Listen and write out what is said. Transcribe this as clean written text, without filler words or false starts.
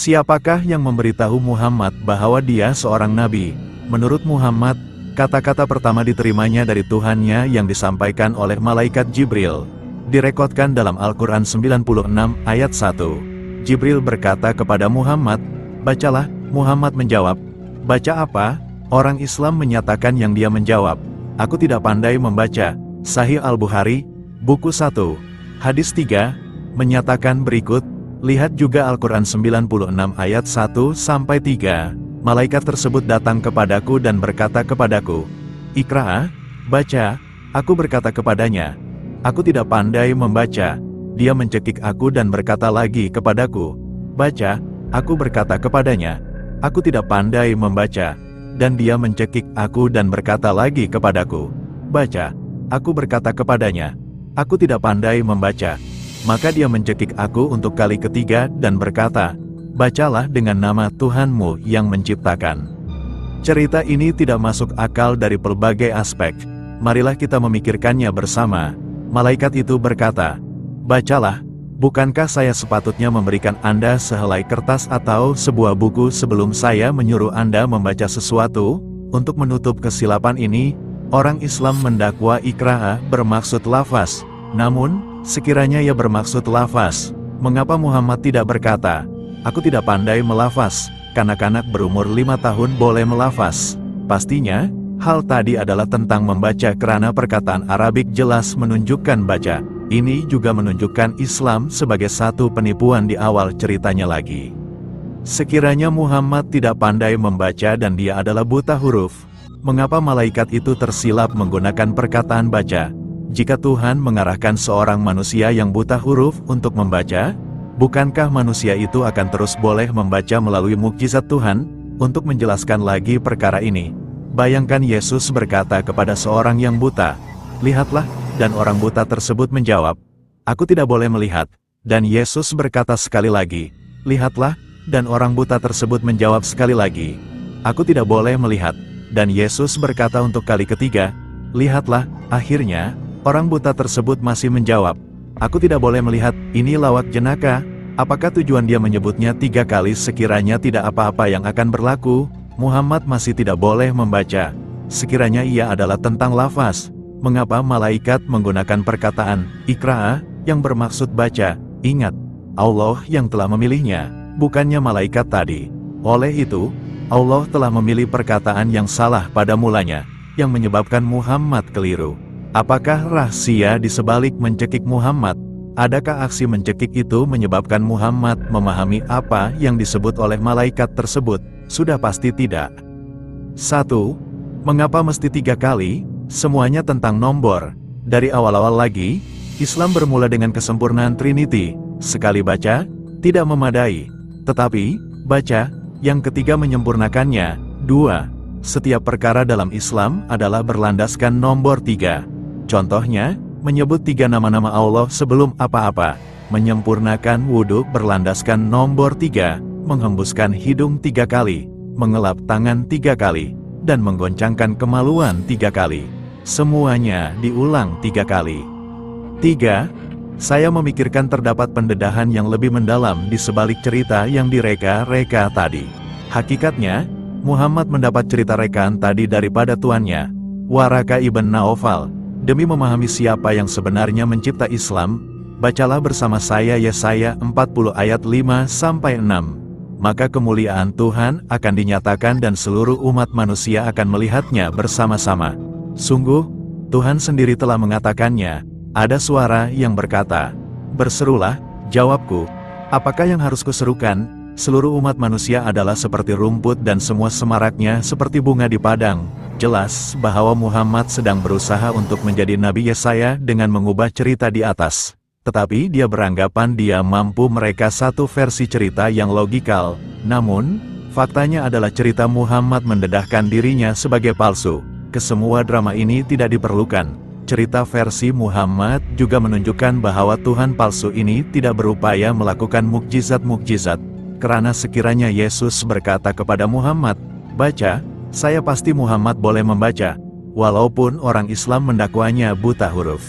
Siapakah yang memberitahu Muhammad bahwa dia seorang nabi? Menurut Muhammad, kata-kata pertama diterimanya dari Tuhannya yang disampaikan oleh malaikat Jibril. Direkodkan dalam Al-Quran 96 ayat 1. Jibril berkata kepada Muhammad, "Bacalah." Muhammad menjawab, "Baca apa?" Orang Islam menyatakan yang dia menjawab, "Aku tidak pandai membaca." Sahih Al-Bukhari, buku 1, hadis 3, menyatakan berikut, lihat juga Al-Quran 96 ayat 1-3. Malaikat tersebut datang kepadaku dan berkata kepadaku, "Iqra', baca." Aku berkata kepadanya, "Aku tidak pandai membaca." Dia mencekik aku dan berkata lagi kepadaku, "Baca." Aku berkata kepadanya, "Aku tidak pandai membaca." Dan dia mencekik aku dan berkata lagi kepadaku, "Baca." Aku berkata kepadanya, "Aku tidak pandai membaca." Maka dia mencekik aku untuk kali ketiga dan berkata, "Bacalah dengan nama Tuhanmu yang menciptakan." Cerita ini tidak masuk akal dari berbagai aspek. Marilah kita memikirkannya bersama. Malaikat itu berkata, "Bacalah, bukankah saya sepatutnya memberikan Anda sehelai kertas atau sebuah buku sebelum saya menyuruh Anda membaca sesuatu?" Untuk menutup kesilapan ini, orang Islam mendakwa Iqra' bermaksud lafaz. Namun, sekiranya ia bermaksud lafaz, mengapa Muhammad tidak berkata, "Aku tidak pandai melafaz, kanak-kanak berumur 5 tahun boleh melafaz"? Pastinya, hal tadi adalah tentang membaca karena perkataan Arabik jelas menunjukkan baca. Ini juga menunjukkan Islam sebagai satu penipuan di awal ceritanya lagi. Sekiranya Muhammad tidak pandai membaca dan dia adalah buta huruf, mengapa malaikat itu tersilap menggunakan perkataan baca? Jika Tuhan mengarahkan seorang manusia yang buta huruf untuk membaca, bukankah manusia itu akan terus boleh membaca melalui mukjizat Tuhan? Untuk menjelaskan lagi perkara ini, bayangkan Yesus berkata kepada seorang yang buta, "Lihatlah," dan orang buta tersebut menjawab, "Aku tidak boleh melihat." Dan Yesus berkata sekali lagi, "Lihatlah," dan orang buta tersebut menjawab sekali lagi, "Aku tidak boleh melihat." Dan Yesus berkata untuk kali ketiga, "Lihatlah." Akhirnya, orang buta tersebut masih menjawab, "Aku tidak boleh melihat." Ini lawak jenaka. Apakah tujuan dia menyebutnya 3 kali sekiranya tidak apa-apa yang akan berlaku? Muhammad masih tidak boleh membaca. Sekiranya ia adalah tentang lafaz, mengapa malaikat menggunakan perkataan Iqra' yang bermaksud baca? Ingat, Allah yang telah memilihnya, bukannya malaikat tadi. Oleh itu, Allah telah memilih perkataan yang salah pada mulanya, yang menyebabkan Muhammad keliru. Apakah rahasia di sebalik mencekik Muhammad? Adakah aksi mencekik itu menyebabkan Muhammad memahami apa yang disebut oleh malaikat tersebut? Sudah pasti tidak. 1. Mengapa mesti 3 kali? Semuanya tentang nomor. Dari awal-awal lagi, Islam bermula dengan kesempurnaan Trinity. Sekali baca, tidak memadai. Tetapi, baca, yang ketiga menyempurnakannya. 2. Setiap perkara dalam Islam adalah berlandaskan nomor 3. Contohnya, menyebut 3 nama-nama Allah sebelum apa-apa, menyempurnakan wudhu berlandaskan nomor 3, menghembuskan hidung 3 kali, mengelap tangan 3 kali, dan menggoncangkan kemaluan 3 kali. Semuanya diulang 3 kali. 3. Saya memikirkan terdapat pendedahan yang lebih mendalam di sebalik cerita yang direka-reka tadi. Hakikatnya, Muhammad mendapat cerita rekaan tadi daripada tuannya, Waraka ibn Naufal. Demi memahami siapa yang sebenarnya mencipta Islam, bacalah bersama saya Yesaya 40 ayat 5-6. Maka kemuliaan Tuhan akan dinyatakan dan seluruh umat manusia akan melihatnya bersama-sama. Sungguh, Tuhan sendiri telah mengatakannya. Ada suara yang berkata, "Berserulah," jawabku, "apakah yang harus kuserukan?" Seluruh umat manusia adalah seperti rumput dan semua semaraknya seperti bunga di padang. Jelas bahwa Muhammad sedang berusaha untuk menjadi Nabi Yesaya dengan mengubah cerita di atas. Tetapi dia beranggapan dia mampu mereka satu versi cerita yang logikal. Namun, faktanya adalah cerita Muhammad mendedahkan dirinya sebagai palsu. Kesemua drama ini tidak diperlukan. Cerita versi Muhammad juga menunjukkan bahwa Tuhan palsu ini tidak berupaya melakukan mukjizat-mukjizat. Karena sekiranya Yesus berkata kepada Muhammad, "Baca," saya pasti Muhammad boleh membaca, walaupun orang Islam mendakwanya buta huruf.